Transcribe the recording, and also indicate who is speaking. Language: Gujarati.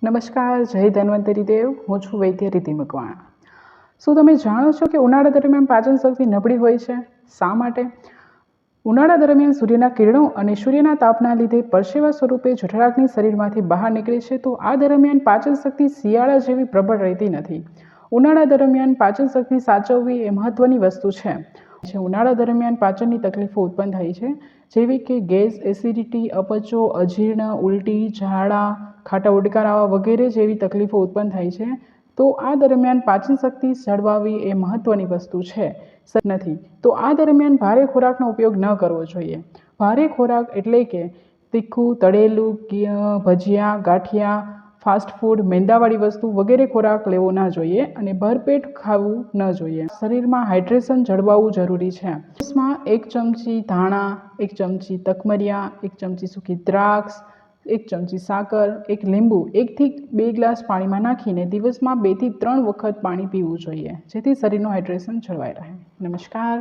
Speaker 1: નમસ્કાર, જય ધન્વંતરી દેવ. હું છું વૈદ્ય રીતિ મકવાણા. શું તમે જાણો છો કે ઉનાળા દરમિયાન પાચન શક્તિ નબળી હોય છે? શા માટે? ઉનાળા દરમિયાન સૂર્યના કિરણો અને સૂર્યના તાપના લીધે પરસેવા સ્વરૂપે જઠરાગ્નિ શરીરમાંથી બહાર નીકળે છે, તો આ દરમિયાન પાચન શક્તિ શિયાળા જેવી પ્રબળ રહેતી નથી. ઉનાળા દરમિયાન પાચન શક્તિ સાચવવી એ મહત્વની વસ્તુ છે. ઉનાળા દરમિયાન પાચનની તકલીફો ઉત્પન્ન થાય છે, જેવી કે ગેસ, એસિડિટી, અપચો, અજીર્ણ, ઉલટી, ઝાડા, ખાટા ઉડકાર આવવા વગેરે જેવી તકલીફો ઉત્પન્ન થાય છે. તો આ દરમિયાન પાચન શક્તિ જળવાવી એ મહત્વની વસ્તુ છે નથી. તો આ દરમિયાન ભારે ખોરાકનો ઉપયોગ ન કરવો જોઈએ. ભારે ખોરાક એટલે કે તીખું, તળેલું, ભજીયા, ગાંઠિયા, ફાસ્ટ ફૂડ, મેંદાવાળી વસ્તુ વગેરે ખોરાક લેવો ના જોઈએ અને ભરપેટ ખાવું ન જોઈએ. શરીરમાં હાઇડ્રેશન જળવાવું જરૂરી છે. દિવસમાં 1 ચમચી ધાણા, 1 ચમચી તકમરિયા, 1 ચમચી સૂકી દ્રાક્ષ, 1 ચમચી સાકર, 1 લીંબુ 1 થી 2 ગ્લાસ પાણીમાં નાખીને દિવસમાં 2 થી 3 વખત પાણી પીવું જોઈએ, જેથી શરીરનું હાઇડ્રેશન જળવાઈ રહે. નમસ્કાર.